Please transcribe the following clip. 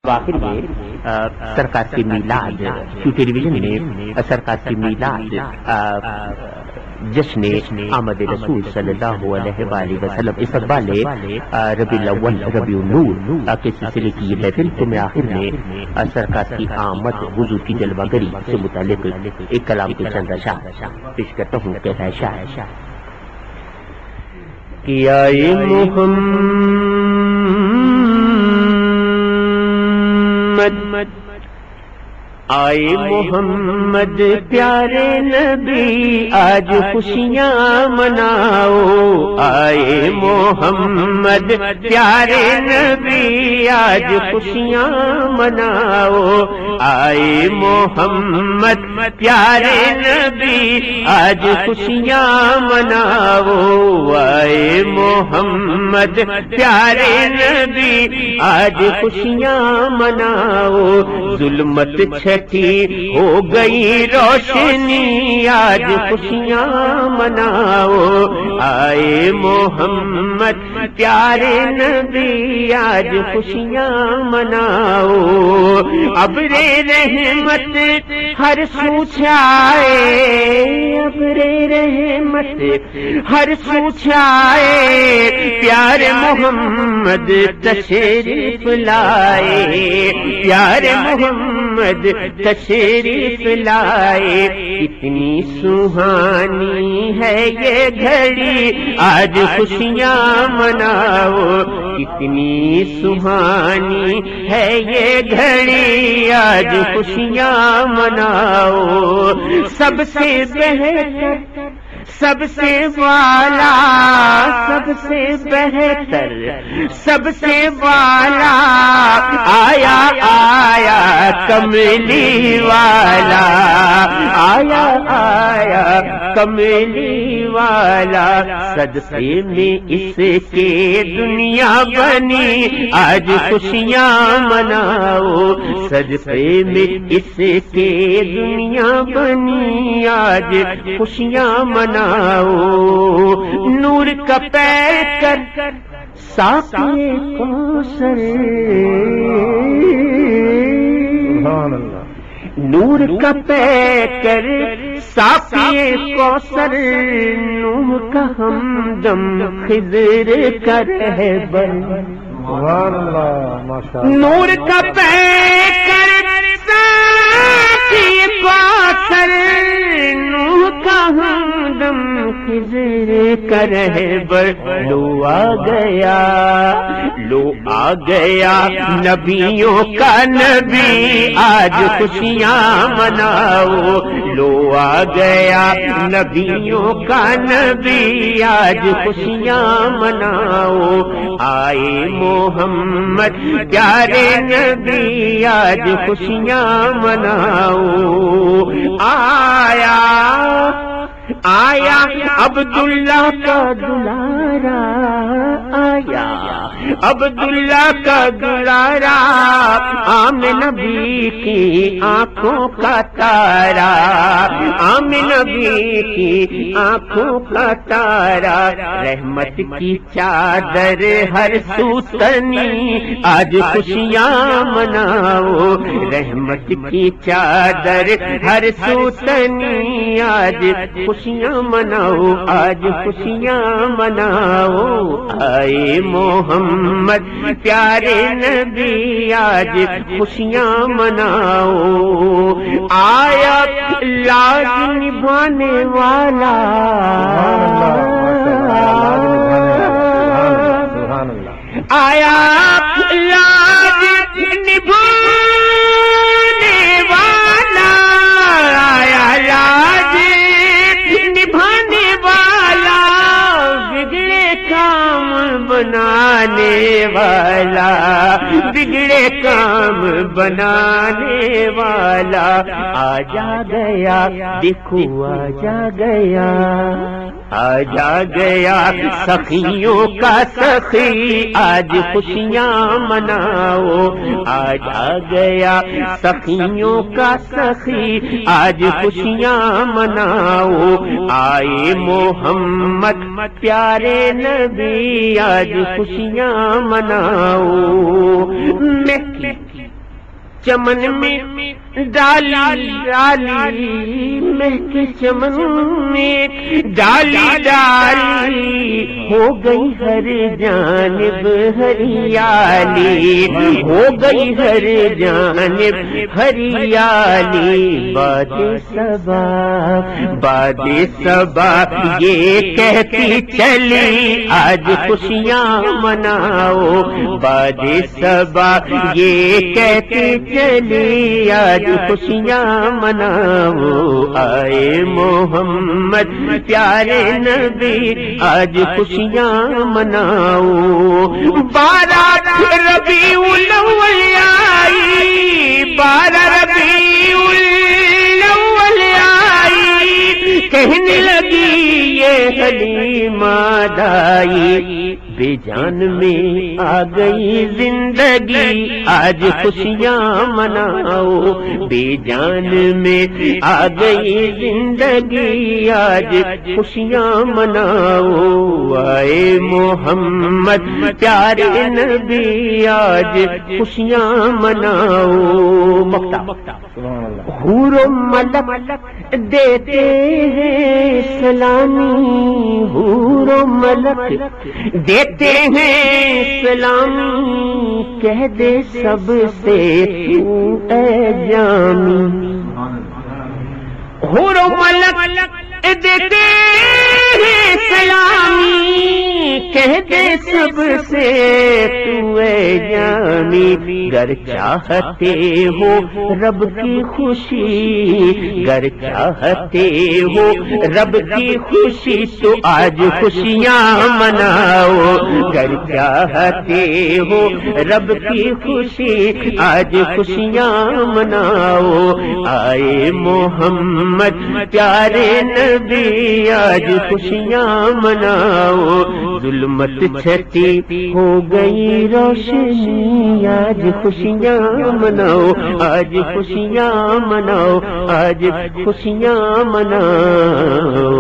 آخر میں سرکار کی میلاد ٹیلی ویژن نے سرکار کی میلاد جشن آمد رسول صلی اللہ علیہ وآلہ وسلم استقبال ربیع الاول ربیع النور کے سلسلے کی یہ محفل تو میں آخر میں سرکار کی آمد حضور کی جلوہ گری سے متعلق ایک کلام کے چند اشعار پیش کرتا ہوں کہ ہے شاعر کہ آئے محمد پیارے نبی آج خوشیاں مناؤ آئے محمد پیارے نبی آج خوشیاں مناؤ آئے محمد پیارے نبی آج خوشیاں مناؤ آئے محمد پیارے نبی آج خوشیاں مناؤ ظلمت چھٹی ہو گئی روشنی آج خوشیاں مناؤ آئے محمد پیارے نبی آج خوشیاں مناؤ ابر رحمت ہر سو چھائے ابر رحمت ہر سو چھائے پیارے محمد تشریف لائے پیارے محمد تشریف لائے کتنی سہانی ہے یہ گھڑی آج خوشیاں مناؤ کتنی سہانی ہے یہ گھڑی آج خوشیاں مناؤ سب سے بہتر سب سے والا سب سے بہتر سب سے والا آیا آیا کملی والا آیا آیا کملی والا صدقے میں اس کے دنیا بنی آج خوشیاں مناؤ صدقے میں اس کے دنیا بنی آج خوشیاں مناؤ نور کا پیر کر ساقی کوثر نور کا پیر کر ساقی کوثر نور کا ہمدم خضر کا رہبر نور کا پیر کر ساقی کوثر نور کا ہمدم خضر کا رہبر لو آ گیا لو آ گیا نبیوں کا نبی آج خوشیاں مناؤ لو آ گیا نبیوں کا نبی آج خوشیاں مناؤ آئے محمد پیارے نبی آج خوشیاں مناؤ آیا آیا عبداللہ کا دلارا آیا عبداللہ کا دلارا آمن نبی کی آنکھوں کا تارا آمن نبی کی آنکھوں کا تارا رحمت کی چادر ہر سو تنی آج خوشیاں مناؤ رحمت کی چادر ہر سو تنی آج خوشیاں مناؤ آج خوشیاں مناؤ آئے محمد پیارے نبی آج خوشیاں مناؤ آیا لاج نبھانے والا آیا لاج نبھانے والا آیا لاج نبھانے والا بگڑے کام بنانے والا بگڑے کام بنانے والا آ جا گیا دیکھو آ جا گیا آ جا گیا سخیوں کا سخی آج خوشیاں مناؤ آ جا گیا سخیوں کا سخی آج خوشیاں مناؤ آئے محمد پیارے نبی آج خوشیاں مناؤ چمن میں ڈالی ڈالی مہک چمن میں ڈالی ڈالی ہو گئی ہر جانب ہریالی ہو گئی ہر جانب ہریالی باد صبا یہ کہتی چلی آج خوشیاں مناؤ باد صبا یہ کہتی چلی آج خوشیاں مناؤ آئے محمد پیارے نبی آج خوشیاں مناؤ 12 ربیع الاول آئی 12 ربیع الاول آئی کہنے لگی یہ حلیمہ دائی بے جان میں آ گئی زندگی آج خوشیاں مناؤ بے جان میں آ گئی زندگی آج خوشیاں مناؤ آئے محمد پیارے نبی آج خوشیاں مناؤ حور و ملک دیتے ہیں سلامی حور و ملک دیتے ہیں سلامی کہہ دے سب سے تو اے جامی حور و ملک دیتے ہیں سلامی کہہ دے سب سے تو اے جامی گر چاہتے ہو رب کی خوشی گر چاہتے ہو رب کی خوشی تو آج خوشیاں مناؤ گر چاہتے ہو رب کی خوشی آج خوشیاں مناؤ آئے محمد پیارے نبی آج خوشیاں مناؤ ظلمت چھٹی ہو گئی روشنی آج خوشیاں مناؤ آج خوشیاں مناؤ آج خوشیاں مناؤ